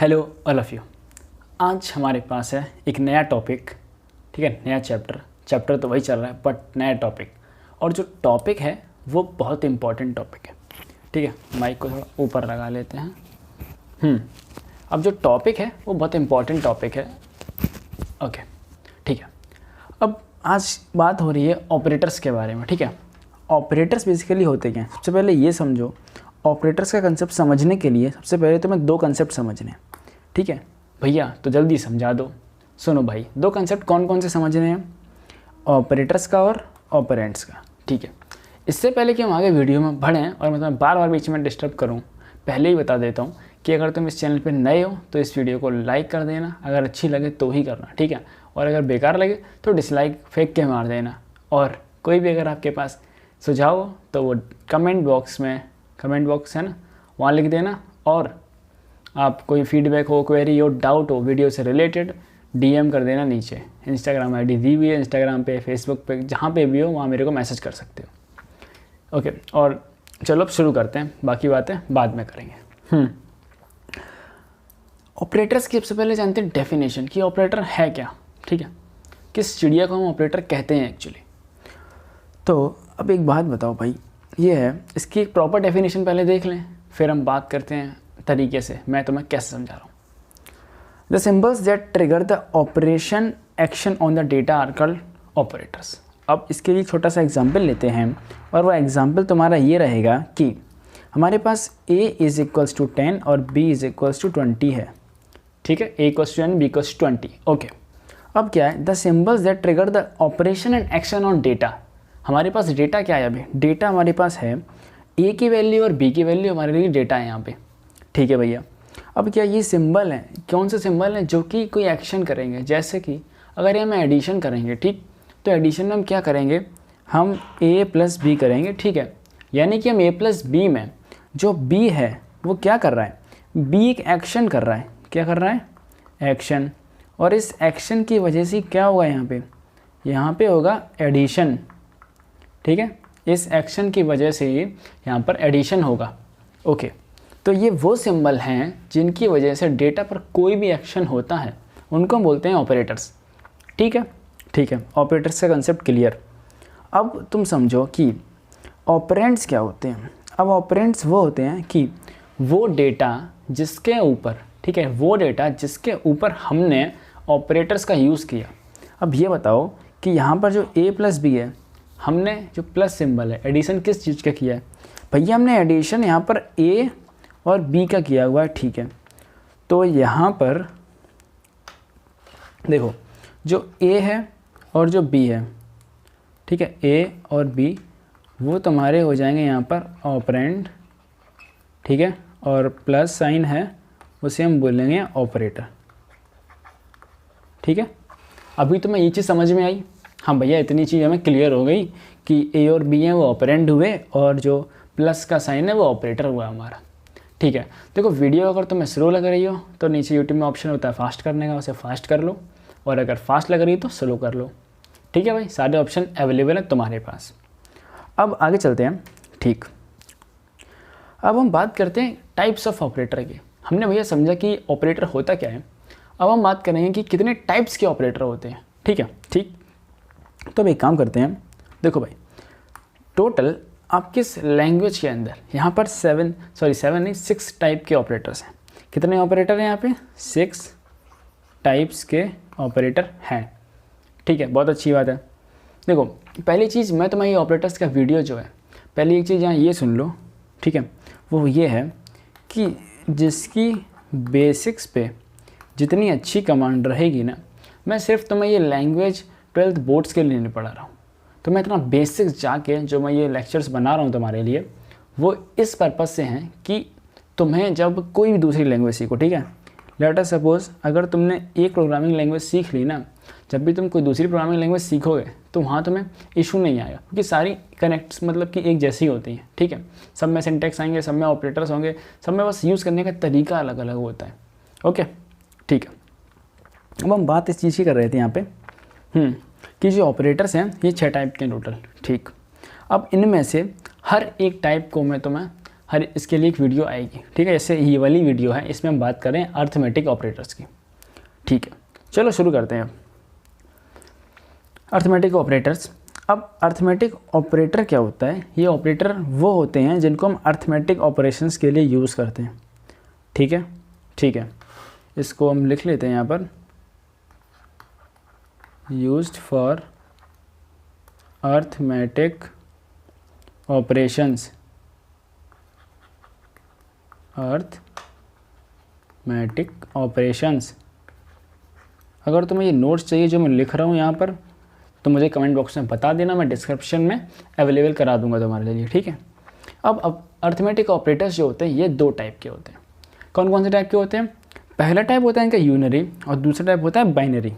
Hello all of you. आज हमारे पास है एक नया टॉपिक, ठीक है, नया चैप्टर तो वही चल रहा है बट नया टॉपिक। और जो टॉपिक है वो बहुत इम्पॉर्टेंट टॉपिक है, ठीक है। माइक को थोड़ा ऊपर लगा लेते हैं। अब जो टॉपिक है वो बहुत इम्पॉर्टेंट टॉपिक है। ओके, ठीक है। अब आज बात हो रही है ऑपरेटर्स के बारे में, ठीक है। ऑपरेटर्स बेसिकली होते क्या हैं? सबसे पहले ये समझो, ऑपरेटर्स का कंसेप्ट समझने के लिए सबसे पहले तुम्हें दो कंसेप्ट समझने हैं, ठीक है। भैया तो जल्दी समझा दो। सुनो भाई, दो कंसेप्ट कौन कौन से समझने हैं? ऑपरेटर्स का और ऑपरेंड्स का, ठीक है। इससे पहले कि हम आगे वीडियो में बढ़ें और मैं तुम्हें बार बार बीच में डिस्टर्ब करूं, पहले ही बता देता हूं कि अगर तुम इस चैनल पर नए हो तो इस वीडियो को लाइक कर देना, अगर अच्छी लगे तो ही करना, ठीक है। और अगर बेकार लगे तो डिसलाइक फेंक के मार देना। और कोई भी अगर आपके पास सुझाव हो तो वो कमेंट बॉक्स है ना, वहाँ लिख देना। और आप कोई फीडबैक हो, क्वेरी हो, डाउट हो वीडियो से रिलेटेड, डीएम कर देना नीचे। इंस्टाग्राम आईडी दी हुई है, इंस्टाग्राम पे, फेसबुक पे, जहाँ पे भी हो वहाँ मेरे को मैसेज कर सकते हो। ओके, और चलो अब शुरू करते हैं, बाकी बातें बाद में करेंगे। ऑपरेटर्स की सबसे पहले जानते हैं डेफिनेशन कि ऑपरेटर है क्या, ठीक है। किस चिड़िया को हम ऑपरेटर कहते हैं एक्चुअली। तो अब एक बात बताओ भाई, ये है, इसकी एक प्रॉपर डेफिनेशन पहले देख लें, फिर हम बात करते हैं तरीके से मैं तुम्हें कैसे समझा रहा हूँ। The symbols that trigger the operation action on the data are called operators. अब इसके लिए छोटा सा एग्जाम्पल लेते हैं, और वह एग्जाम्पल तुम्हारा ये रहेगा कि हमारे पास a इज़ इक्वल्स टू 10 और b इज़ इक्वल्स टू 20 है, ठीक है। a equals to 10, b equals to 20। Okay, अब क्या है, the symbols that trigger the operation and action on data. हमारे पास डेटा क्या है? अभी डेटा हमारे पास है a की वैल्यू और b की वैल्यू, हमारे लिए डेटा है यहाँ पे, ठीक है भैया। अब क्या ये सिंबल है, कौन से सिंबल हैं जो कि कोई एक्शन करेंगे? जैसे कि अगर हम एडिशन करेंगे, ठीक, तो एडिशन में हम क्या करेंगे, हम a प्लस बी करेंगे, ठीक है। यानी कि हम a प्लस बी में जो b है वो क्या कर रहा है, b एक एक्शन कर रहा है। क्या कर रहा है? एक्शन। और इस एक्शन की वजह से क्या होगा यहाँ पे होगा एडिशन, ठीक है। इस एक्शन की वजह से यहाँ पर एडिशन होगा। ओके, तो ये वो सिंबल हैं जिनकी वजह से डेटा पर कोई भी एक्शन होता है, उनको हम बोलते हैं ऑपरेटर्स, ठीक है। ठीक है, ऑपरेटर्स का कंसेप्ट क्लियर। अब तुम समझो कि ऑपरेंड्स क्या होते हैं। अब ऑपरेंड्स वो होते हैं कि वो डेटा जिसके ऊपर, ठीक है, वो डेटा जिसके ऊपर हमने ऑपरेटर्स का यूज़ किया। अब ये बताओ कि यहाँ पर जो a प्लस बी है, हमने जो प्लस सिंबल है, एडिशन किस चीज़ का किया है? भैया हमने एडिशन यहाँ पर a और b का किया हुआ है, ठीक है। तो यहाँ पर देखो, जो a है और जो b है, ठीक है, a और b वो तुम्हारे हो जाएंगे यहाँ पर ऑपरेंड, ठीक है। और प्लस साइन है उसे हम बोलेंगे ऑपरेटर, ठीक है। अभी तो मैं ये चीज़ समझ में आई। हाँ भैया, इतनी चीज़ हमें क्लियर हो गई कि a और b हैं वो ऑपरेंड हुए और जो प्लस का साइन है वो ऑपरेटर हुआ हमारा, ठीक है। देखो, वीडियो अगर तुम्हें स्लो लग रही हो तो नीचे यूट्यूब में ऑप्शन होता है फास्ट करने का, उसे फास्ट कर लो, और अगर फास्ट लग रही है तो स्लो कर लो, ठीक है भाई। सारे ऑप्शन अवेलेबल है तुम्हारे पास। अब आगे चलते हैं, ठीक। अब हम बात करते हैं टाइप्स ऑफ ऑपरेटर की। हमने भैया समझा कि ऑपरेटर होता क्या है। अब हम बात करेंगे कि कितने टाइप्स के ऑपरेटर होते हैं, ठीक है, ठीक। तो अब एक काम करते हैं, देखो भाई, टोटल आप किस लैंग्वेज के अंदर यहाँ पर 6 टाइप के ऑपरेटर्स हैं। कितने ऑपरेटर हैं यहाँ पे? 6 टाइप्स के ऑपरेटर हैं, ठीक है। बहुत अच्छी बात है। देखो, पहली चीज़, मैं तुम्हें ये ऑपरेटर्स का वीडियो जो है, पहली एक चीज़ यहाँ ये सुन लो, ठीक है। वो ये है कि जिसकी बेसिक्स पे जितनी अच्छी कमांड रहेगी ना, मैं सिर्फ तुम्हें ये लैंग्वेज 12th बोर्ड्स के लिए नहीं पढ़ा रहा हूँ। तो मैं इतना बेसिक्स जाके जो मैं ये लेक्चर्स बना रहा हूँ तुम्हारे लिए, वो इस पर्पज़ से हैं कि तुम्हें जब कोई भी दूसरी लैंग्वेज सीखो, ठीक है। लेट अस सपोज अगर तुमने एक प्रोग्रामिंग लैंग्वेज सीख ली ना, जब भी तुम कोई दूसरी प्रोग्रामिंग लैंग्वेज सीखोगे तो वहाँ तुम्हें इशू नहीं आएगा, क्योंकि सारी कनेक्ट्स मतलब कि एक जैसी होती हैं, ठीक है। सब में सिंटैक्स आएंगे, सब में ऑपरेटर्स होंगे, सब में बस यूज़ करने का तरीका अलग अलग होता है। ओके, ठीक है। अब हम बात इस चीज़ की कर रहे थे यहाँ पे कि जो ऑपरेटर्स हैं ये 6 टाइप के टोटल, ठीक। अब इनमें से हर एक टाइप को मैं तुम्हें इसके लिए एक वीडियो आएगी, ठीक है। जैसे ये वाली वीडियो है, इसमें हम बात करें अर्थमेटिक ऑपरेटर्स की, ठीक है। चलो शुरू करते हैं अब अर्थमेटिक ऑपरेटर्स। अब अर्थमेटिक ऑपरेटर क्या होता है? ये ऑपरेटर वो होते हैं जिनको हम अर्थमेटिक ऑपरेशंस के लिए यूज़ करते हैं, ठीक है, ठीक है। इसको हम लिख लेते हैं यहाँ पर, used for arithmetic operations, arithmetic operations. अगर तुम्हें ये नोट्स चाहिए जो मैं लिख रहा हूँ यहाँ पर, तो मुझे कमेंट बॉक्स में बता देना, मैं डिस्क्रिप्शन में अवेलेबल करा दूंगा तुम्हारे लिए, ठीक है। अब अर्थमेटिक ऑपरेटर्स जो होते हैं ये दो टाइप के होते हैं। कौन कौन से टाइप के होते हैं? पहला टाइप होता है इनका यूनरी और दूसरा टाइप होता है बाइनरी,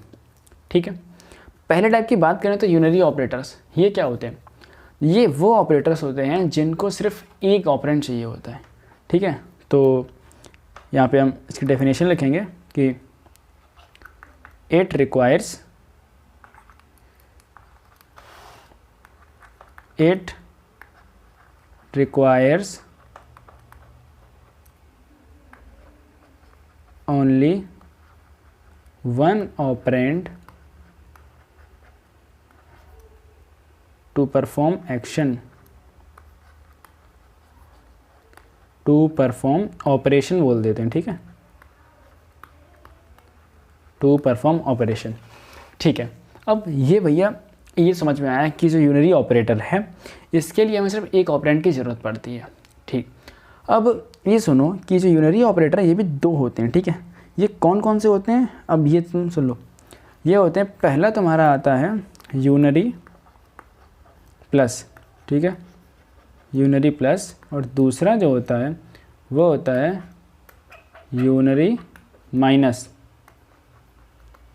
ठीक है। पहले टाइप की बात करें तो यूनरी ऑपरेटर्स, ये क्या होते हैं? ये वो ऑपरेटर्स होते हैं जिनको सिर्फ एक ऑपरेंड चाहिए होता है, ठीक है। तो यहाँ पे हम इसकी डेफिनेशन लिखेंगे कि it requires only one operand to perform action, to perform operation बोल देते हैं, ठीक है, to perform operation, ठीक है। अब ये भैया ये समझ में आया कि जो यूनरी ऑपरेटर है इसके लिए हमें सिर्फ एक ऑपरेंड की ज़रूरत पड़ती है, ठीक। अब ये सुनो कि जो यूनरी ऑपरेटर है ये भी दो होते हैं, ठीक है। ये कौन कौन से होते हैं? अब ये तुम सुन लो, ये होते हैं, पहला तुम्हारा आता है यूनरी प्लस, ठीक है, यूनरी प्लस, और दूसरा जो होता है वो होता है यूनरी माइनस,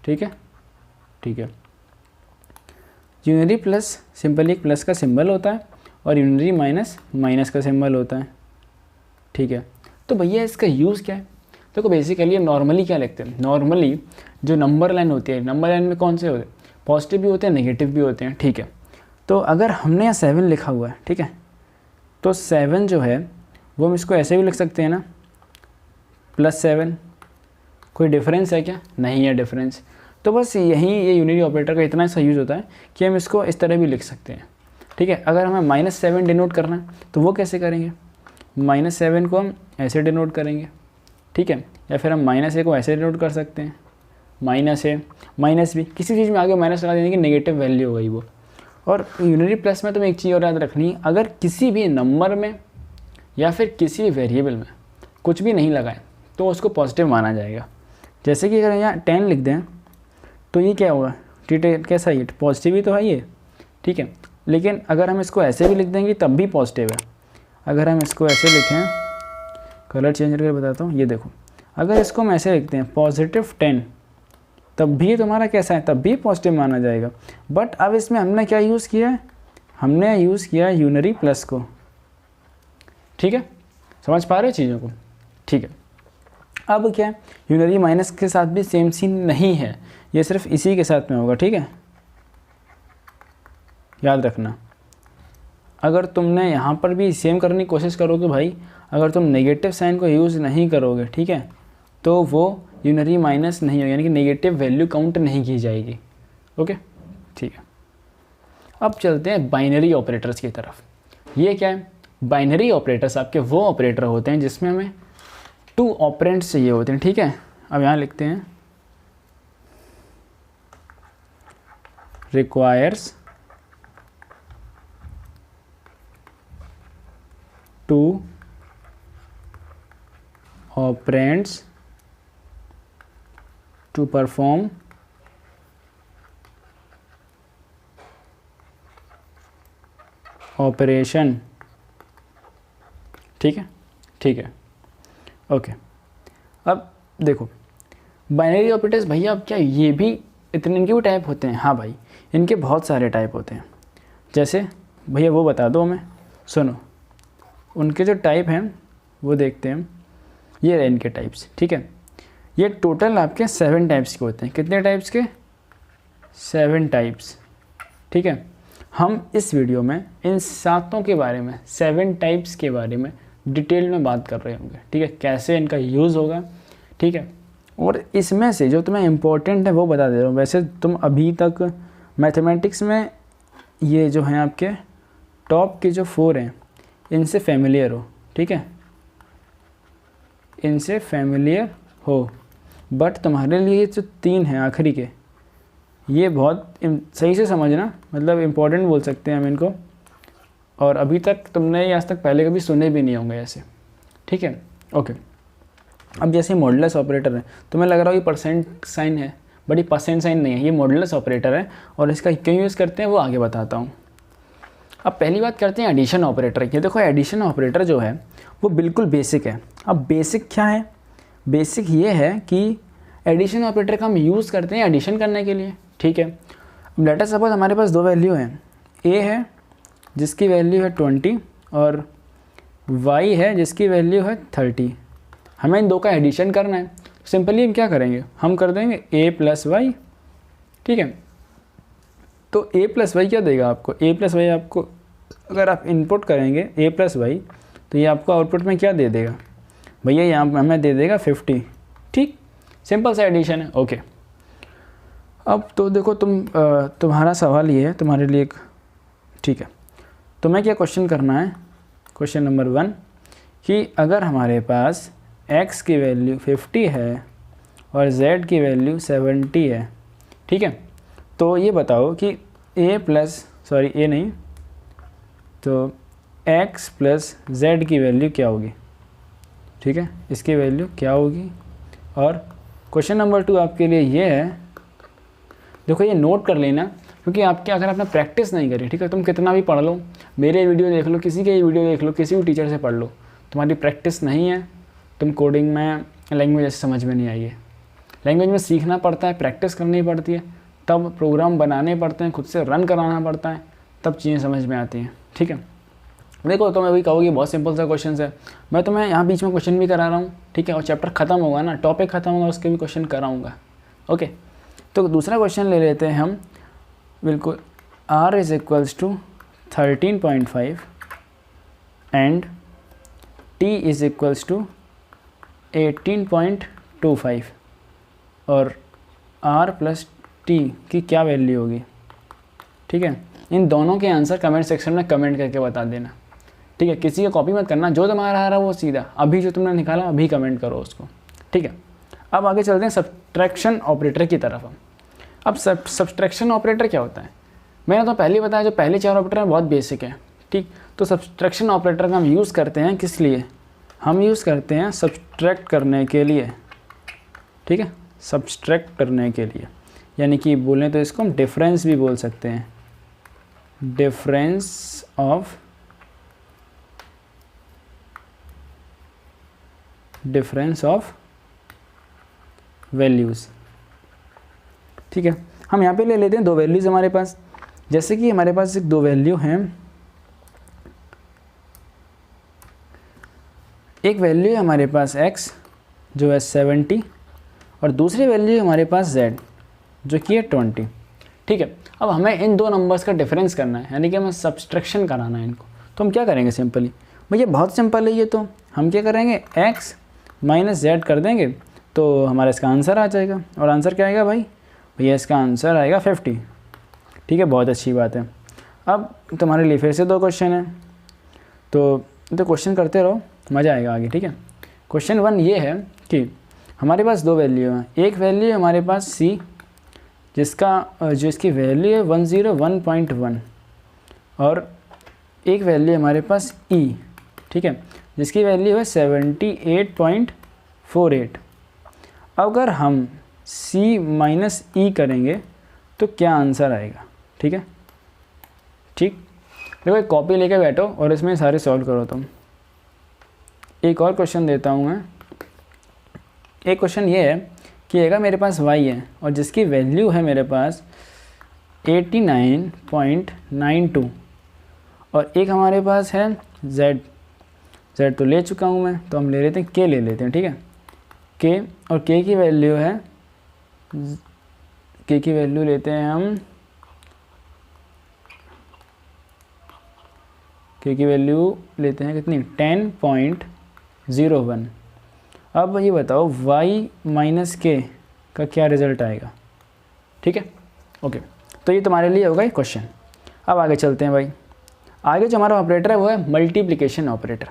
ठीक है, ठीक है। यूनरी प्लस सिंपली एक प्लस का सिंबल होता है और यूनरी माइनस माइनस का सिंबल होता है, ठीक है। तो भैया इसका यूज़ क्या है? देखो बेसिकली हम नॉर्मली क्या लिखते हैं, नॉर्मली जो नंबर लाइन होती है, नंबर लाइन में कौन से होते हैं? पॉजिटिव भी होते हैं, नेगेटिव भी होते हैं, ठीक है। तो अगर हमने यहाँ 7 लिखा हुआ है, ठीक है, तो 7 जो है वो हम इसको ऐसे भी लिख सकते हैं ना, +7। कोई डिफरेंस है क्या? नहीं है डिफरेंस। तो बस यही ये यूनिटी ऑपरेटर का इतना सा यूज़ होता है कि हम इसको इस तरह भी लिख सकते हैं, ठीक है। अगर हमें -7 डिनोट करना है तो वो कैसे करेंगे? -7 को हम ऐसे डिनोट करेंगे, ठीक है, या फिर हम -a को ऐसे डिनोट कर सकते हैं, -a -b, किसी चीज़ में आगे माइनस लगा देने की नेगेटिव वैल्यू हो गई वो। और यूनिटी प्लस में तुम्हें एक चीज़ और याद रखनी है, अगर किसी भी नंबर में या फिर किसी भी वेरिएबल में कुछ भी नहीं लगाए तो उसको पॉजिटिव माना जाएगा। जैसे कि अगर यहाँ 10 लिख दें तो ये क्या होगा? कैसा ये पॉजिटिव ही तो है ये, ठीक है। लेकिन अगर हम इसको ऐसे भी लिख देंगे तब भी पॉजिटिव है। अगर हम इसको ऐसे लिखें, कलर चेंज करके बताता हूँ, ये देखो, अगर इसको हम ऐसे लिखते हैं +10, तब भी तुम्हारा कैसा है? तब भी पॉजिटिव माना जाएगा। बट अब इसमें हमने क्या यूज़ किया है? हमने यूज़ किया यूनरी प्लस को, ठीक है। समझ पा रहे हो चीज़ों को? ठीक है। अब क्या है, यूनरी माइनस के साथ भी सेम सीन नहीं है, ये सिर्फ इसी के साथ में होगा, ठीक है, याद रखना। अगर तुमने यहाँ पर भी सेम करने की कोशिश करोगे भाई, अगर तुम नेगेटिव साइन को यूज़ नहीं करोगे, ठीक है, तो वो यूनरी माइनस नहीं होगा, यानी कि नेगेटिव वैल्यू काउंट नहीं की जाएगी, ओके, ठीक है। अब चलते हैं बाइनरी ऑपरेटर्स की तरफ। ये क्या है? बाइनरी ऑपरेटर्स आपके वो ऑपरेटर होते हैं जिसमें हमें 2 ऑपरेंड्स चाहिए होते हैं, ठीक है। अब यहाँ लिखते हैं requires 2 operands to perform operation, ठीक है, ठीक है, ओके। अब देखो बाइनरी ऑपरेटर्स भैया, अब क्या ये भी इतने इनके भी टाइप होते हैं? हाँ भाई, इनके बहुत सारे टाइप होते हैं। जैसे भैया वो बता दो हमें, सुनो, उनके जो टाइप हैं वो देखते हैं। ये रहे इनके टाइप्स, ठीक है। ये टोटल आपके 7 टाइप्स के होते हैं। कितने टाइप्स के? 7 टाइप्स, ठीक है। हम इस वीडियो में इन 7 के बारे में, 7 टाइप्स के बारे में डिटेल में बात कर रहे होंगे, ठीक है, कैसे इनका यूज़ होगा, ठीक है। और इसमें से जो तुम्हें इम्पोर्टेंट है वो बता दे रहा हूँ। वैसे तुम अभी तक मैथमेटिक्स में ये जो हैं आपके टॉप के जो 4 हैं इनसे फेमिलियर हो, ठीक है, इनसे फेमिलियर हो, बट तुम्हारे लिए जो 3 हैं आखिरी के, ये बहुत सही से समझना, मतलब इम्पोर्टेंट बोल सकते हैं हम इनको, और अभी तक तुमने आज तक पहले कभी सुने भी नहीं होंगे ऐसे, ठीक है। ओके, अब जैसे मॉडुलस ऑपरेटर है, तुम्हें लग रहा हो ये परसेंट साइन है, बट ये परसेंट साइन नहीं है, ये मॉडुलस ऑपरेटर है, और इसका क्यों यूज़ करते हैं वो आगे बताता हूँ। अब पहली बात करते हैं एडिशन ऑपरेटर की। देखो एडिशन ऑपरेटर जो है वो बिल्कुल बेसिक है। अब बेसिक क्या है? बेसिक ये है कि एडिशन ऑपरेटर का हम यूज़ करते हैं एडिशन करने के लिए, ठीक है। अब लेट अस सपोज हमारे पास 2 वैल्यू हैं, ए है जिसकी वैल्यू है 20 और y है जिसकी वैल्यू है 30। हमें इन 2 का एडिशन करना है। सिंपली हम क्या करेंगे, हम कर देंगे a + y, ठीक है। तो a + y क्या देगा आपको? a + y आपको अगर आप इनपुट करेंगे a + y तो ये आपको आउटपुट में क्या दे देगा भैया? यहाँ हमें दे देगा 50, ठीक, सिंपल सा एडिशन है। ओके, अब तो देखो तुम्हारा सवाल ये है तुम्हारे लिए एक, ठीक है, तुम्हें क्या क्वेश्चन करना है, क्वेश्चन नंबर 1 कि अगर हमारे पास x की वैल्यू 50 है और z की वैल्यू 70 है, ठीक है, तो ये बताओ कि तो x + z की वैल्यू क्या होगी, ठीक है, इसकी वैल्यू क्या होगी। और क्वेश्चन नंबर 2 आपके लिए ये है, देखो ये नोट कर लेना, क्योंकि आपके अगर आपने प्रैक्टिस नहीं करी, ठीक है, तुम कितना भी पढ़ लो, मेरे वीडियो देख लो, किसी के वीडियो देख लो, किसी भी टीचर से पढ़ लो, तुम्हारी प्रैक्टिस नहीं है, तुम कोडिंग में लैंग्वेज ऐसे समझ में नहीं आई है। लैंग्वेज में सीखना पड़ता है, प्रैक्टिस करनी पड़ती है, तब प्रोग्राम बनाने पड़ते हैं, खुद से रन कराना पड़ता है, तब चीज़ें समझ में आती हैं, ठीक है। देखो तो मैं अभी कहोगी बहुत सिंपल सा क्वेश्चन है, मैं तुम्हें यहाँ बीच में क्वेश्चन भी करा रहा हूँ, ठीक है, और चैप्टर ख़त्म होगा ना, टॉपिक ख़त्म होगा, उसके भी क्वेश्चन कराऊँगा। ओके, तो दूसरा क्वेश्चन ले लेते हैं हम, बिल्कुल, r = 13.5 एंड t = 18.25 और r + t की क्या वैल्यू होगी, ठीक है। इन दोनों के आंसर कमेंट सेक्शन में कमेंट करके बता देना, ठीक है। किसी का कॉपी मत करना, जो तुम्हारा आ रहा है वो सीधा अभी जो तुमने निकाला अभी कमेंट करो उसको, ठीक है। अब आगे चलते हैं सब्ट्रैक्शन ऑपरेटर की तरफ। अब सब्ट्रैक्शन ऑपरेटर क्या होता है? मैंने तो पहले बताया, जो पहले 4 ऑपरेटर हैं बहुत बेसिक है, ठीक। तो सब्ट्रैक्शन ऑपरेटर का हम यूज़ करते हैं किस लिए? हम यूज़ करते हैं सब्ट्रैक्ट करने के लिए, ठीक है, सब्ट्रैक्ट करने के लिए, यानी कि बोलें तो इसको हम डिफरेंस भी बोल सकते हैं, डिफरेंस ऑफ वैल्यूज़, ठीक है। हम यहाँ पे ले लेते हैं 2 वैल्यूज़ हमारे पास, जैसे कि हमारे पास 2 वैल्यू हैं, एक वैल्यू है हमारे पास x जो है 70 और दूसरी वैल्यू है हमारे पास z जो कि है 20, ठीक है। अब हमें इन 2 नंबर्स का डिफरेंस करना है, यानी कि हमें सब्सट्रैक्शन कराना है इनको। तो हम क्या करेंगे सिंपली, भैया बहुत सिंपल है ये, तो हम क्या करेंगे x - z कर देंगे तो हमारा इसका आंसर आ जाएगा। और आंसर क्या आएगा भाई? भैया इसका आंसर आएगा 50, ठीक है, बहुत अच्छी बात है। अब तुम्हारे लिए फिर से 2 क्वेश्चन हैं, तो क्वेश्चन करते रहो, मज़ा आएगा आगे, ठीक है। क्वेश्चन 1 ये है कि हमारे पास 2 वैल्यू हैं, एक वैल्यू है हमारे पास c जो इसकी वैल्यू है 101.1 और एक वैल्यू है हमारे पास e, ठीक है, जिसकी वैल्यू है 78.48। अगर हम c - e करेंगे तो क्या आंसर आएगा, ठीक है, ठीक। देखो एक कॉपी लेके बैठो और इसमें सारे सॉल्व करो तुम। एक और क्वेश्चन देता हूँ मैं। एक क्वेश्चन ये है कि अगर मेरे पास y है और जिसकी वैल्यू है मेरे पास 89.92 और एक हमारे पास है z तो ले चुका हूँ मैं, तो हम ले लेते हैं k ले लेते हैं, ठीक है, k, और k की वैल्यू है, k की वैल्यू लेते हैं हम Q की वैल्यू लेते हैं कितनी 10.01। अब ये बताओ y माइनस के का क्या रिजल्ट आएगा। ठीक है, ओके, तो ये तुम्हारे लिए होगा ये क्वेश्चन। अब आगे चलते हैं भाई। आगे जो हमारा ऑपरेटर है वो है मल्टीप्लिकेशन ऑपरेटर।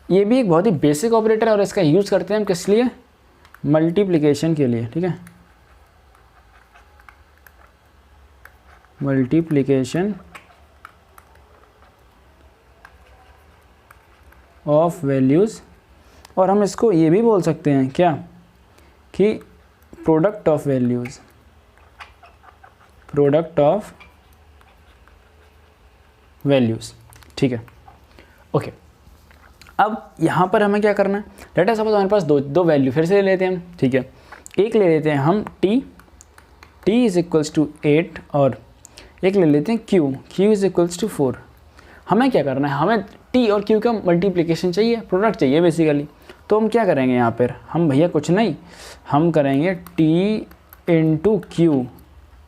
ये भी एक बहुत ही बेसिक ऑपरेटर है और इसका यूज़ करते हैं हम किस लिए, मल्टीप्लिकेशन के लिए। ठीक है, मल्टीप्लिकेशन ऑफ वैल्यूज़, और हम इसको ये भी बोल सकते हैं क्या कि product of values, product of values. ठीक है, ओके। अब यहाँ पर हमें क्या करना है, लेट अस सपोज हमारे पास दो वैल्यू फिर से ले लेते हैं हम। ठीक है, एक ले लेते हैं हम t इज़ इक्वल्स टू 8 और एक ले लेते हैं q इज़ इक्वल्स टू 4। हमें क्या करना है, हमें t और q का मल्टीप्लिकेशन चाहिए, प्रोडक्ट चाहिए बेसिकली। तो हम क्या करेंगे यहाँ पर, हम भैया कुछ नहीं, हम करेंगे t इंटू q।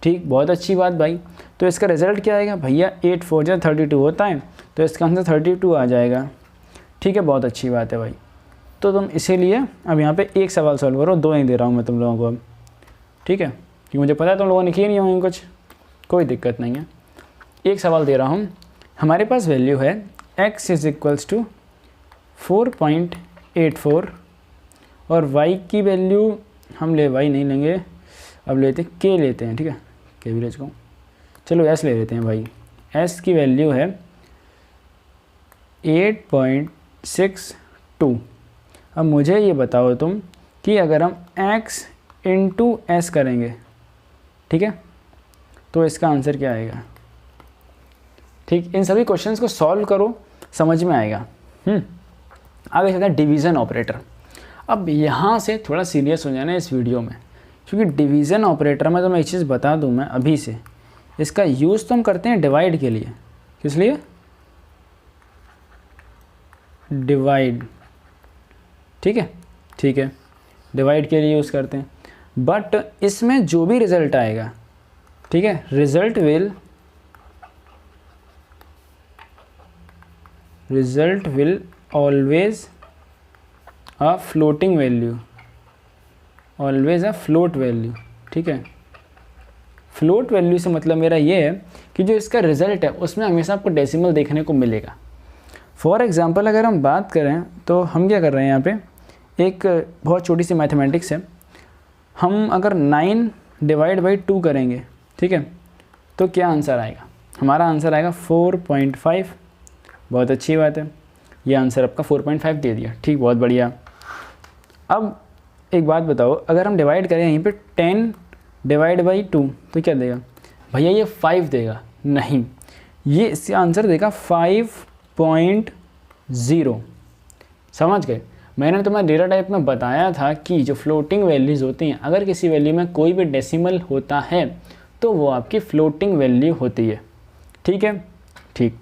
ठीक, बहुत अच्छी बात भाई। तो इसका रिज़ल्ट क्या आएगा भैया, 8 4 जा 32 होता है, तो इसका आंसर 32 आ जाएगा। ठीक है, बहुत अच्छी बात है भाई। तो तुम इसीलिए अब यहाँ पे एक सवाल सॉल्व करो, 2 नहीं दे रहा हूँ मैं तुम लोगों को अब। ठीक है, क्योंकि मुझे पता है तुम लोगों ने किए नहीं होंगे कुछ, कोई दिक्कत नहीं है। एक सवाल दे रहा हूँ। हमारे पास वैल्यू है x इज़ इक्वल्स टू 4.84 और y की वैल्यू हम y नहीं लेंगे, अब लेते हैं k लेते हैं। ठीक है, k भी ले चुका हूँ, चलो s ले लेते हैं भाई। s की वैल्यू है 8.62। अब मुझे ये बताओ तुम कि अगर हम x इंटू एस करेंगे, ठीक है, तो इसका आंसर क्या आएगा। ठीक, इन सभी क्वेश्चंस को सॉल्व करो, समझ में आएगा। आगे चलते हैं डिवीज़न ऑपरेटर। अब यहाँ से थोड़ा सीरियस हो जाना है इस वीडियो में, क्योंकि डिवीज़न ऑपरेटर में तो मैं एक चीज़ बता दूँ मैं अभी से, इसका यूज़ तो हम करते हैं डिवाइड के लिए। किस लिए, डिवाइड। ठीक है, ठीक है, डिवाइड के लिए यूज़ करते हैं। बट इसमें जो भी रिज़ल्ट आएगा, ठीक है, result will always a floating value, always a float value. ठीक है, फ्लोट वैल्यू से मतलब मेरा ये है कि जो इसका रिज़ल्ट है उसमें हमेशा आपको डेसिमल देखने को मिलेगा। फॉर एग्ज़ाम्पल अगर हम बात करें तो हम क्या कर रहे हैं यहाँ पे, एक बहुत छोटी सी मैथमेटिक्स है। हम अगर 9 डिवाइड बाई 2 करेंगे, ठीक है, तो क्या आंसर आएगा, हमारा आंसर आएगा 4.5। बहुत अच्छी बात है, ये आंसर आपका 4.5 दे दिया। ठीक, बहुत बढ़िया। अब एक बात बताओ, अगर हम डिवाइड करें यहीं पे 10 डिवाइड बाई 2 तो क्या देगा भैया, ये 5 देगा। नहीं, ये इसका आंसर देगा 5.0। समझ गए, मैंने तुम्हें डेटा टाइप में बताया था कि जो फ्लोटिंग वैल्यूज़ होती हैं, अगर किसी वैल्यू में कोई भी डेसिमल होता है तो वो आपकी फ्लोटिंग वैल्यू होती है। ठीक है, ठीक,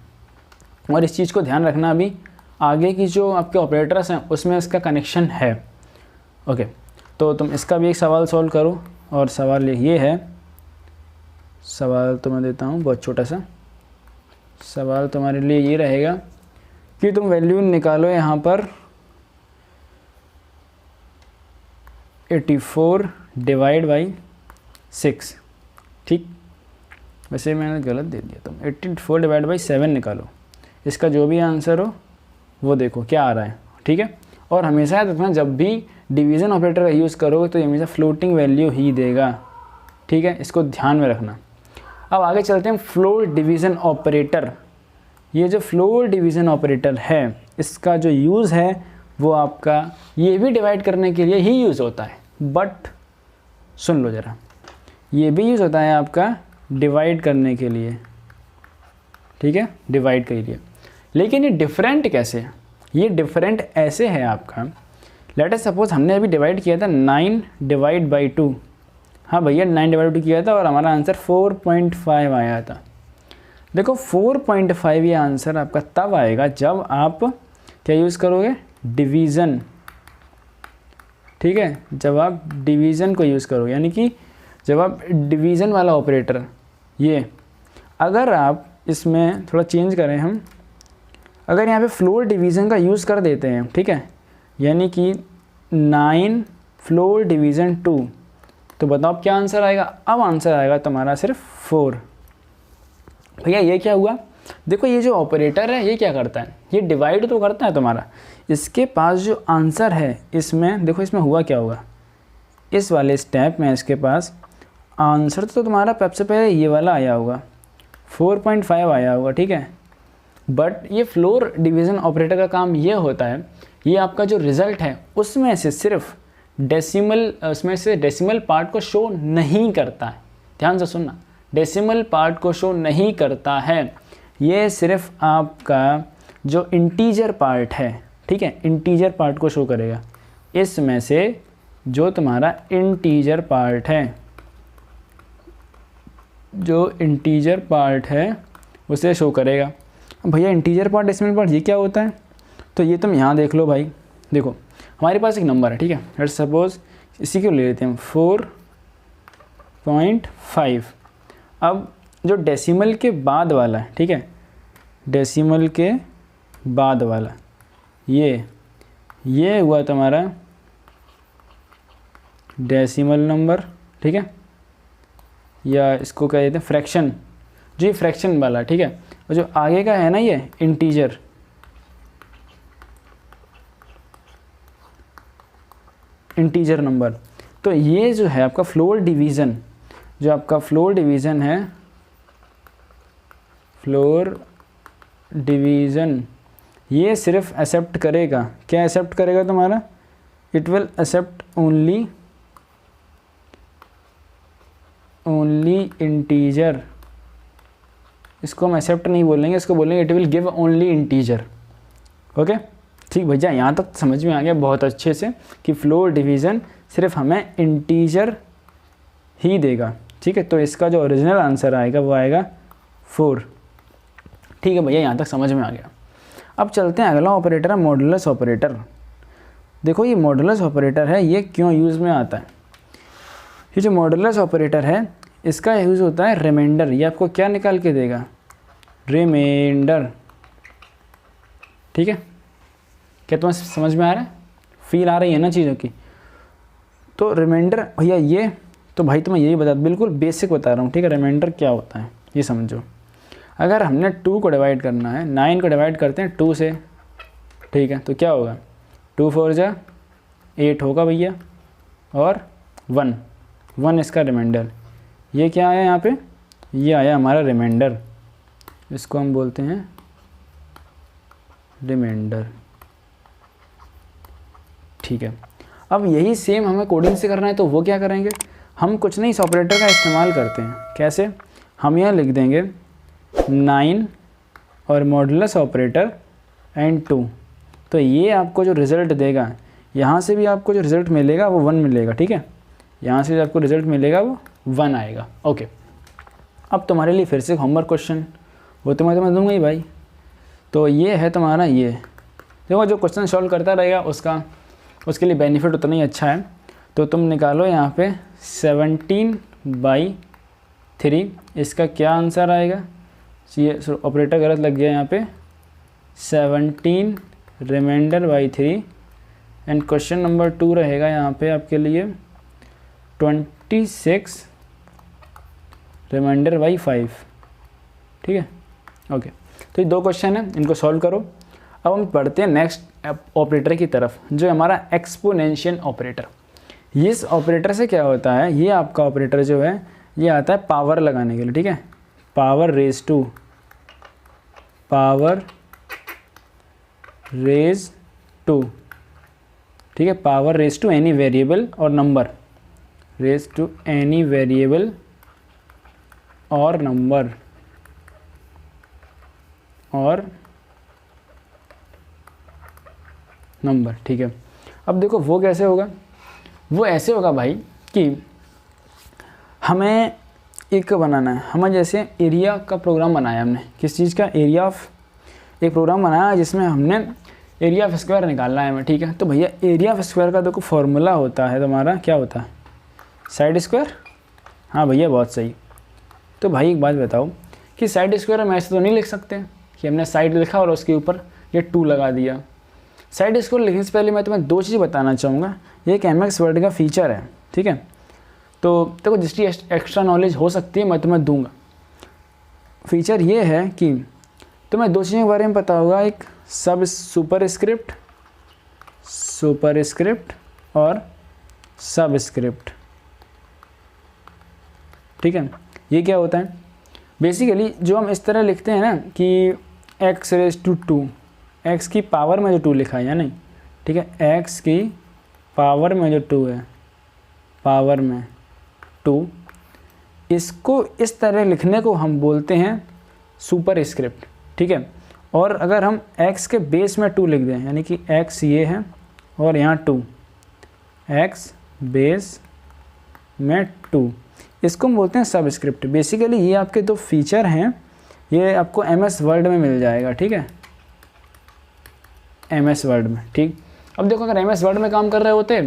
और इस चीज़ को ध्यान रखना, अभी आगे की जो आपके ऑपरेटर्स हैं उसमें इसका कनेक्शन है। ओके, तो तुम इसका भी एक सवाल सॉल्व करो, और सवाल ये है, सवाल तो मैं देता हूँ बहुत छोटा सा। सवाल तुम्हारे लिए ये रहेगा कि तुम वैल्यू निकालो यहाँ पर 84 डिवाइड बाई 6। ठीक, वैसे मैंने गलत दे दिया, तुम 84 डिवाइड बाई 7 निकालो, इसका जो भी आंसर हो वो देखो क्या आ रहा है। ठीक है, और हमेशा याद रखना जब भी डिवीज़न ऑपरेटर का यूज़ करोगे तो ये हमेशा फ्लोटिंग वैल्यू ही देगा। ठीक है, इसको ध्यान में रखना। अब आगे चलते हैं फ्लोर डिवीज़न ऑपरेटर। ये जो फ्लोर डिवीज़न ऑपरेटर है, इसका जो यूज़ है वो आपका ये भी डिवाइड करने के लिए ही यूज़ होता है, बट सुन लो ज़रा, ये भी यूज़ होता है आपका डिवाइड करने के लिए। ठीक है, डिवाइड के लिए, लेकिन ये डिफरेंट कैसे है, ये डिफरेंट ऐसे है आपका, लेट अस सपोज हमने अभी डिवाइड किया था 9 डिवाइड बाई 2। हाँ भैया, 9 डिवाइड 2 किया था और हमारा आंसर 4.5 आया था। देखो 4.5 ये आंसर आपका तब आएगा जब आप क्या यूज़ करोगे, डिवीज़न। ठीक है, जब आप डिवीज़न को यूज़ करोगे, यानी कि जब आप डिवीज़न वाला ऑपरेटर, ये अगर आप इसमें थोड़ा चेंज करें हम, अगर यहाँ पे फ्लोर डिवीज़न का यूज़ कर देते हैं, ठीक है, यानी कि 9 फ्लोर डिवीज़न 2, तो बताओ अब क्या आंसर आएगा। अब आंसर आएगा तुम्हारा सिर्फ 4। भैया ये क्या हुआ, देखो ये जो ऑपरेटर है ये क्या करता है, ये डिवाइड तो करता है तुम्हारा। इसके पास जो आंसर है इसमें देखो, इसमें हुआ क्या होगा, इस वाले स्टेप में इसके पास आंसर तो तुम्हारा सबसे पहले ये वाला आया होगा, 4.5 आया होगा, ठीक है। बट ये फ्लोर डिवीज़न ऑपरेटर का काम ये होता है, ये आपका जो रिज़ल्ट है उसमें से सिर्फ डेसिमल पार्ट को शो नहीं करता है। ध्यान से सुनना, डेसिमल पार्ट को शो नहीं करता है, ये सिर्फ आपका जो इंटीजर पार्ट है, ठीक है, इंटीजर पार्ट को शो करेगा। इसमें से जो तुम्हारा इंटीजर पार्ट है, जो इंटीजर पार्ट है उसे शो करेगा। भैया इंटीजर पार्ट डेसिमल पार्ट ये क्या होता है, तो ये तुम यहाँ देख लो भाई। देखो हमारे पास एक नंबर है, ठीक है, लेट्स सपोज इसी को ले लेते हैं 4.5। अब जो डेसिमल के बाद वाला है, ठीक है, डेसिमल के बाद वाला ये हुआ तुम्हारा डेसिमल नंबर, ठीक है, या इसको कह देते हैं फ्रैक्शन, जो ये फ्रैक्शन वाला, ठीक है। और जो आगे का है ना ये इंटीजर, इंटीजर नंबर, तो ये जो है आपका फ्लोर डिवीज़न, जो आपका फ्लोर डिवीज़न है, फ्लोर डिवीज़न ये सिर्फ एक्सेप्ट करेगा, क्या एक्सेप्ट करेगा तुम्हारा, it will accept only integer. इसको हम एक्सेप्ट नहीं बोलेंगे, इसको बोलेंगे it will give only integer. Okay ठीक भैया, यहाँ तक समझ में आ गया बहुत अच्छे से कि फ्लोर डिवीज़न सिर्फ हमें इंटीजर ही देगा, ठीक है। तो इसका जो ओरिजिनल आंसर आएगा वो आएगा 4। ठीक है भैया, यहाँ तक समझ में आ गया। अब चलते हैं, अगला ऑपरेटर है मॉडुलस ऑपरेटर। देखो ये मॉडुलस ऑपरेटर है, ये क्यों यूज़ में आता है। ये जो मॉडुलस ऑपरेटर है इसका यूज़ होता है रिमाइंडर। ये आपको क्या निकाल के देगा, रिमाइंडर, ठीक है। क्या तुम्हें समझ में आ रहा है, फील आ रही है ना चीज़ों की। तो रिमाइंडर भैया ये, तो भाई तुम्हें यही बता, बिल्कुल बेसिक बता रहा हूँ, ठीक है। रिमाइंडर क्या होता है ये समझो। अगर हमने 2 को डिवाइड करना है, 9 को डिवाइड करते हैं 2 से, ठीक है, तो क्या होगा, 2 4 जा 8 होगा भैया, और 1 इसका रिमाइंडर। ये क्या आया यहाँ पे, ये आया हमारा रिमाइंडर, इसको हम बोलते हैं रिमाइंडर, ठीक है। अब यही सेम हमें कोडिंग से करना है, तो वो क्या करेंगे, हम कुछ नहीं इस ऑपरेटर का इस्तेमाल करते हैं। कैसे, हम यहाँ लिख देंगे 9 और मॉडुलस ऑपरेटर एंड 2, तो ये आपको जो रिज़ल्ट देगा, यहाँ से भी आपको जो रिज़ल्ट मिलेगा वो 1 मिलेगा, ठीक है। यहाँ से जो आपको रिज़ल्ट मिलेगा वो 1 आएगा। ओके, अब तुम्हारे लिए फिर से होमवर्क क्वेश्चन, वो तो मैं दूंगा ही भाई। तो ये है तुम्हारा, ये देखो जो क्वेश्चन सॉल्व करता रहेगा उसके लिए बेनिफिट उतना ही अच्छा है। तो तुम निकालो यहाँ पे 17/3, इसका क्या आंसर आएगा। ये ऑपरेटर गलत लग गया यहाँ पे, 17 reminder by 3, and question number 2 रहेगा यहाँ पे आपके लिए 26 रिमाइंडर बाई 5, ठीक है। ओके, तो ये 2 क्वेश्चन हैं, इनको सॉल्व करो। अब हम पढ़ते हैं नेक्स्ट ऑपरेटर की तरफ, जो हमारा एक्सपोनेंशियल ऑपरेटर। इस ऑपरेटर से क्या होता है, ये आपका ऑपरेटर जो है ये आता है पावर लगाने के लिए, ठीक है। पावर रेज टू, ठीक है, power raise to any variable or number, raise to any variable or number, ठीक है। अब देखो वो कैसे होगा, वो ऐसे होगा भाई कि हमें एक बनाना है, हमें जैसे एरिया का प्रोग्राम बनाया हमने, किस चीज़ का, एरिया ऑफ, एक प्रोग्राम बनाया जिसमें हमने एरिया ऑफ स्क्वायर निकालना है हमें, ठीक है। तो भैया एरिया ऑफ स्क्वायर का देखो फॉर्मूला होता है तुम्हारा, क्या होता है, साइड स्क्वायर। हाँ भैया बहुत सही। तो भाई एक बात बताओ कि साइड स्क्वायर हम ऐसे तो नहीं लिख सकते कि हमने साइड लिखा और उसके ऊपर ये 2 लगा दिया। साइड स्क्वायर लिखने से पहले मैं तुम्हें 2 चीज़ बताना चाहूँगा। ये एक एमएक्स वर्ड का फीचर है, ठीक है। तो देखो जिसकी एक्स्ट्रा नॉलेज हो सकती है मैं तुम्हें दूंगा। फीचर ये है कि तुम्हें 2 चीज़ों के बारे में पता होगा, एक सुपरस्क्रिप्ट और सबस्क्रिप्ट, ठीक है। ये क्या होता है बेसिकली, जो हम इस तरह लिखते हैं ना कि x⁻², x की पावर में जो 2 लिखा है या नहीं, ठीक है, x की पावर में जो 2 है, पावर में 2, इसको इस तरह लिखने को हम बोलते हैं सुपरस्क्रिप्ट, ठीक है। और अगर हम x के बेस में 2 लिख दें, यानी कि x ये है और यहाँ 2, x बेस में 2, इसको हम बोलते हैं सबस्क्रिप्ट। बेसिकली ये आपके 2 फीचर हैं, ये आपको MS वर्ड में मिल जाएगा, ठीक है, MS वर्ड में, ठीक। अब देखो अगर MS वर्ड में काम कर रहे होते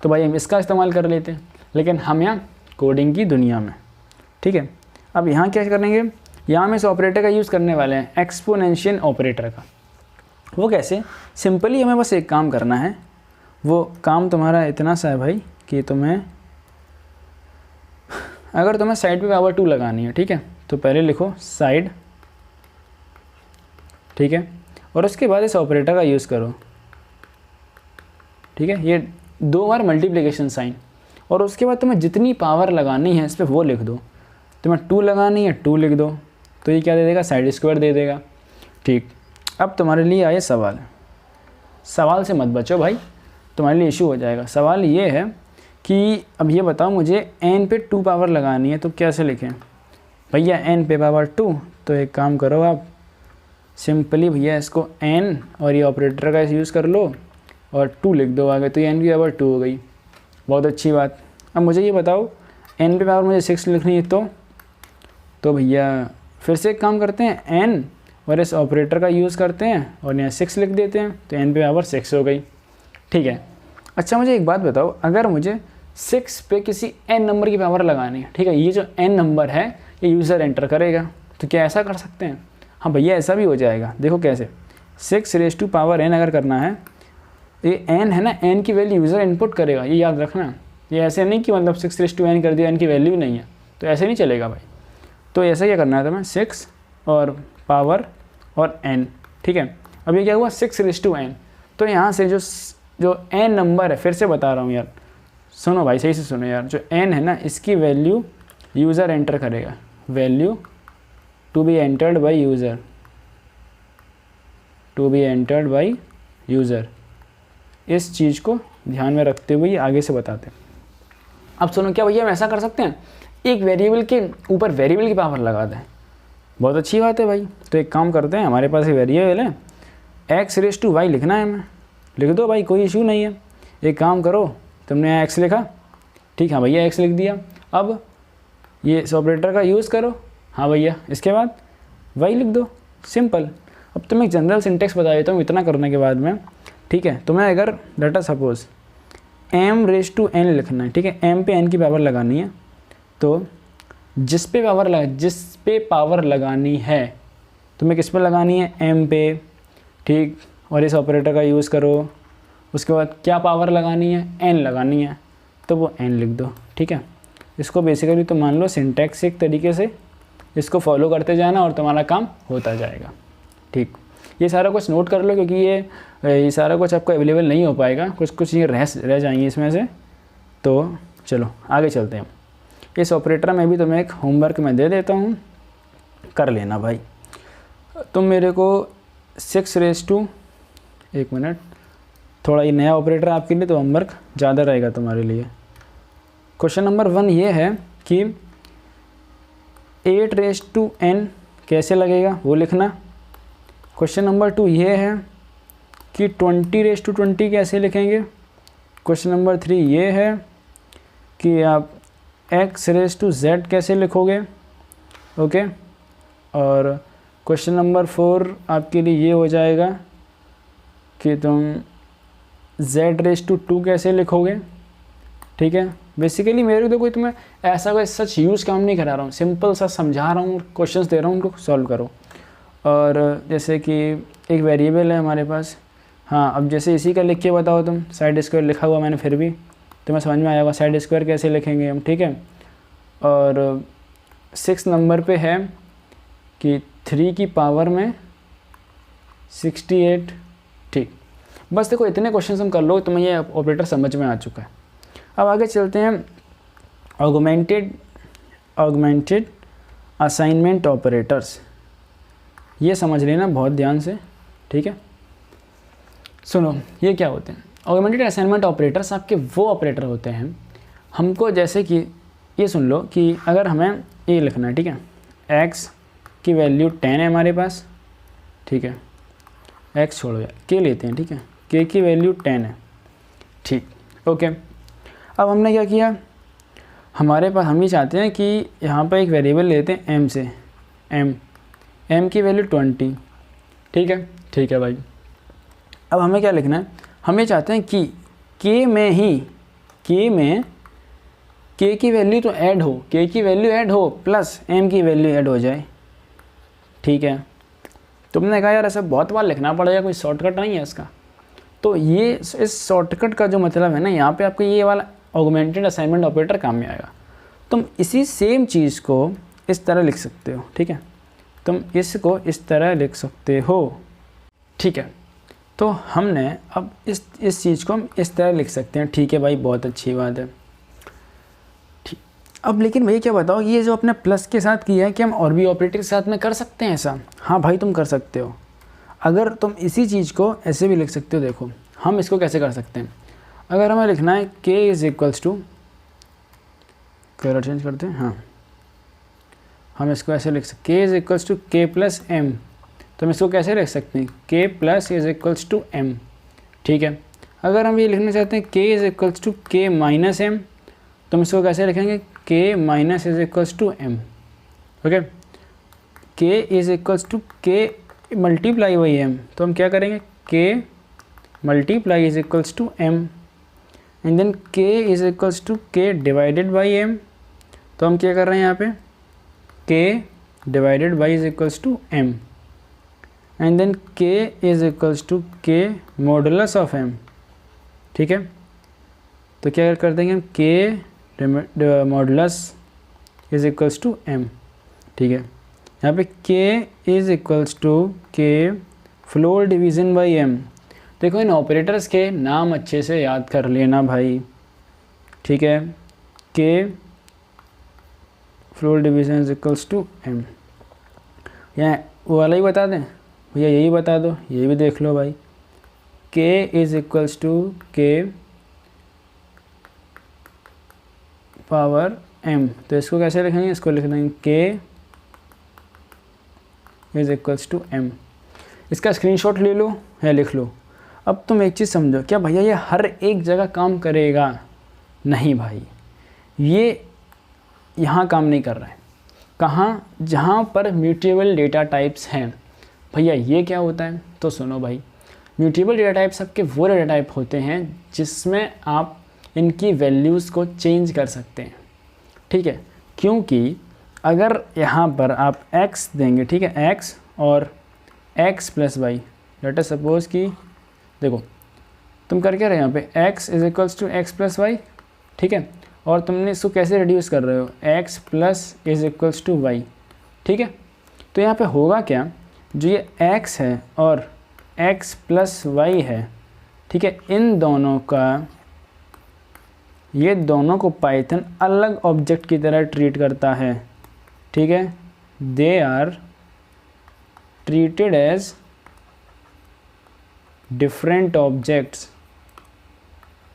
तो भाई हम इसका इस्तेमाल कर लेते, लेकिन हम यहाँ कोडिंग की दुनिया में, ठीक है। अब यहाँ क्या करेंगे, यहाँ हम इस ऑपरेटर का यूज़ करने वाले हैं, एक्सपोनेंशियल ऑपरेटर का। वो कैसे, सिंपली हमें बस एक काम करना है। वो काम तुम्हारा इतना सा है भाई कि अगर तुम्हें साइड पे पावर 2 लगानी है, ठीक है, तो पहले लिखो साइड, ठीक है, और उसके बाद इस ऑपरेटर का यूज़ करो, ठीक है। ये 2 बार मल्टीप्लिकेशन साइन, और उसके बाद तुम्हें जितनी पावर लगानी है इस पर वो लिख दो। तुम्हें 2 लगानी है 2 लिख दो, तो ये क्या दे देगा, साइड स्क्वायर दे देगा, ठीक। अब तुम्हारे लिए आए सवाल से मत बचो भाई, तुम्हारे लिए इशू हो जाएगा। सवाल ये है कि अब ये बताओ मुझे n पे 2 पावर लगानी है तो कैसे लिखें भैया, n पे पावर 2। तो एक काम करो आप, सिंपली भैया इसको n और ये ऑपरेटर का यूज़ कर लो और 2 लिख दो आगे, तो ये n की पावर 2 हो गई। बहुत अच्छी बात। अब मुझे ये बताओ n पे पावर मुझे 6 लिखनी है, तो भैया फिर से एक काम करते हैं, n और इस ऑपरेटर का यूज़ करते हैं और यहाँ 6 लिख देते हैं, तो n पे पावर 6 हो गई, ठीक है। अच्छा मुझे एक बात बताओ, अगर मुझे 6 पे किसी n नंबर की पावर लगानी है, ठीक है, ये जो n नंबर है ये यूज़र एंटर करेगा, तो क्या ऐसा कर सकते हैं? हाँ भैया ऐसा भी हो जाएगा। देखो कैसे, 6⁻n अगर करना है, ये n है ना, n की वैल्यू यूज़र इनपुट करेगा, ये याद रखना। ये ऐसे नहीं कि मतलब 6⁻n कर दिया, n की वैल्यू नहीं है, तो ऐसे नहीं चलेगा भाई। तो ऐसा क्या करना है तुम्हें, 6 और पावर और n, ठीक है। अब ये क्या हुआ, 6⁻n। तो यहाँ से जो n नंबर है, फिर से बता रहा हूँ यार, सुनो भाई सही से सुनो यार, जो n है ना, इसकी वैल्यू यूज़र एंटर करेगा, value to be entered by user, to be entered by user. इस चीज़ को ध्यान में रखते हुए आगे से बताते हैं। अब सुनो, क्या भैया हम ऐसा कर सकते हैं, एक वेरिएबल के ऊपर वेरिएबल की पावर लगा दें? बहुत अच्छी बात है भाई। तो एक काम करते हैं, हमारे पास ये वेरिएबल है, x⁻y लिखना है हमें, लिख दो भाई, कोई इशू नहीं है। एक काम करो, तुमने यहाँ x लिखा, ठीक, हाँ भैया x लिख दिया। अब ये इस ऑपरेटर का यूज़ करो, हाँ भैया, इसके बाद y लिख दो, सिंपल। अब तुम्हें एक जनरल सिंटेक्स बता देता हूँ इतना करने के बाद में, ठीक है। तुम्हें अगर लेट सपोज m⁻n लिखना है, ठीक है, m पे n की पावर लगानी है, तो जिस पे पावर लगानी है तुम्हें किस पे लगानी है, m पे, ठीक, और इस ऑपरेटर का यूज़ करो। उसके बाद क्या पावर लगानी है, n लगानी है, तो वो n लिख दो, ठीक है। इसको बेसिकली तो मान लो सिंटैक्स एक तरीके से इसको फॉलो करते जाना और तुम्हारा काम होता जाएगा, ठीक। ये सारा कुछ नोट कर लो, क्योंकि ये सारा कुछ आपको अवेलेबल नहीं हो पाएगा, कुछ ये रह जाएंगे इसमें से। तो चलो आगे चलते हैं। इस ऑपरेटर में भी तुम्हें एक होमवर्क मैं दे देता हूँ, कर लेना भाई। तुम मेरे को 1 मिनट, थोड़ा ये नया ऑपरेटर आपके लिए, तो होमवर्क ज़्यादा रहेगा तुम्हारे लिए। क्वेश्चन नंबर 1 ये है कि 8⁻n कैसे लगेगा वो लिखना। क्वेश्चन नंबर 2 ये है कि 20⁻20 कैसे लिखेंगे। क्वेश्चन नंबर 3 ये है कि आप x⁻z कैसे लिखोगे, ओके। और क्वेश्चन नंबर 4 आपके लिए ये हो जाएगा कि तुम z⁻2 कैसे लिखोगे, ठीक है। बेसिकली मेरे को कोई तुम्हें ऐसा कोई सच यूज़ काम नहीं करा रहा हूँ, सिंपल सा समझा रहा हूँ, क्वेश्चंस दे रहा हूँ, उनको सॉल्व करो। और जैसे कि एक वेरिएबल है हमारे पास। हाँ, अब जैसे इसी का लिख के बताओ तुम, साइड स्क्वायर लिखा हुआ मैंने, फिर भी तुम्हें समझ में आया होगा साइड स्क्वायर कैसे लिखेंगे हम, ठीक है। और 6 नंबर पे है कि 3 की पावर में 68, ठीक। बस देखो इतने क्वेश्चन हम कर लो, तुम्हें ये ऑपरेटर समझ में आ चुका है। अब आगे चलते हैं ऑगमेंटेड असाइनमेंट ऑपरेटर्स। ये समझ लेना बहुत ध्यान से, ठीक है। सुनो, ये क्या होते हैं ऑगमेंटेड असाइनमेंट ऑपरेटर्स? आपके वो ऑपरेटर होते हैं हमको, जैसे कि ये सुन लो कि अगर हमें ये लिखना है, ठीक है, x की वैल्यू 10 है हमारे पास, ठीक है, x छोड़ गया, k लेते हैं, ठीक है, k की वैल्यू 10 है, ठीक, ओके। अब हमने क्या किया, हमारे पास हम ये चाहते हैं कि यहाँ पर एक वेरिएबल लेते हैं m से, m की वैल्यू 20, ठीक है भाई। अब हमें क्या लिखना है, हम ये चाहते हैं कि k में k की वैल्यू तो ऐड हो, k की वैल्यू ऐड हो प्लस m की वैल्यू ऐड हो जाए, ठीक है। तुमने कहा यार ऐसा बहुत बार लिखना पड़ेगा, कोई शॉर्टकट नहीं है इसका। तो ये इस शॉर्टकट का जो मतलब है ना, यहाँ पे आपको ये वाला ऑगमेंटेड असाइनमेंट ऑपरेटर काम में आएगा। तुम इसी सेम चीज़ को इस तरह लिख सकते हो, ठीक है, तुम इसको इस तरह लिख सकते हो, ठीक है। तो हमने अब इस चीज़ को हम इस तरह लिख सकते हैं, ठीक है भाई, बहुत अच्छी बात है, ठीक। अब लेकिन भैया क्या बताओ, ये जो अपने प्लस के साथ किया है कि हम और भी ऑपरेटर के साथ में कर सकते हैं ऐसा? हाँ भाई, तुम कर सकते हो। अगर तुम इसी चीज़ को ऐसे भी लिख सकते हो, देखो हम इसको कैसे कर सकते हैं। अगर हमें लिखना है k is equals to, colour change करते हैं, हाँ, हम इसको ऐसे लिख सकते हैं k is equals to k plus m। तो हम इसको कैसे लिख सकते हैं, k plus is equals to m, ठीक है। अगर हम ये लिखना चाहते हैं k is equals to k minus m, तो हम इसको कैसे लिखेंगे, k minus is equals to m, okay. k is equals to k multiply by m, तो हम क्या करेंगे, k multiply is equals to m, and then k is equals to k divided by m। तो हम क्या कर रहे हैं यहाँ पे, k divided by is equals to m, and then k is equals to k modulus of m, ठीक है। तो क्या कर देंगे हम, k modulus is equals to m, ठीक है। यहाँ पे k is equals to k floor division by m। देखो इन ऑपरेटर्स के नाम अच्छे से याद कर लेना भाई, ठीक है, k floor division is equals to m। यहाँ वो वाला ही बता दें भैया, यही बता दो, ये भी देख लो भाई, k is equals to k power m। तो इसको कैसे लिखेंगे, इसको लिख देंगे k is equals to m। इसका स्क्रीनशॉट ले लो या लिख लो। अब तुम एक चीज़ समझो, क्या भैया ये हर एक जगह काम करेगा? नहीं भाई, ये यहाँ काम नहीं कर रहा है। कहाँ? जहाँ पर म्यूटेबल डेटा टाइप्स हैं। भैया ये क्या होता है? तो सुनो भाई, म्यूटेबल डेटा टाइप्स आपके वो डेटा टाइप होते हैं जिसमें आप इनकी वैल्यूज़ को चेंज कर सकते हैं, ठीक है। क्योंकि अगर यहाँ पर आप x देंगे, ठीक है, x और x plus y, let us suppose कि देखो तुम कर क्या रहे हो यहाँ पे, x is equals to x plus y, ठीक है, और तुमने इसको कैसे रिड्यूस कर रहे हो, x plus is equals to y, ठीक है। तो यहाँ पे होगा क्या, जो ये x है और x प्लस वाई है, ठीक है, इन दोनों का, ये दोनों को पाइथन अलग ऑब्जेक्ट की तरह ट्रीट करता है, ठीक है। They are treated as different objects,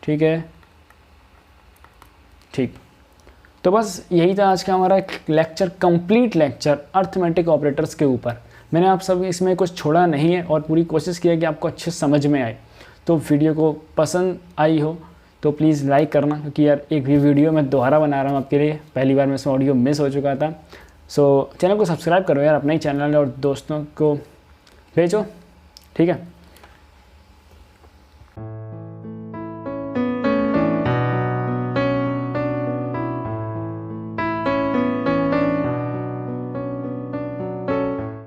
ठीक है, ठीक। तो बस यही था आज का हमारा lecture, complete lecture arithmetic operators के ऊपर। मैंने आप सब इसमें कुछ छोड़ा नहीं है और पूरी कोशिश की है कि आपको अच्छे समझ में आए। तो वीडियो को पसंद आई हो तो प्लीज़ लाइक करना, क्योंकि यार एक भी वीडियो मैं दोबारा बना रहा हूँ आपके लिए, पहली बार में इसमें ऑडियो मिस हो चुका था। सो चैनल को सब्सक्राइब करो यार, अपने ही चैनल और दोस्तों को भेजो, ठीक है।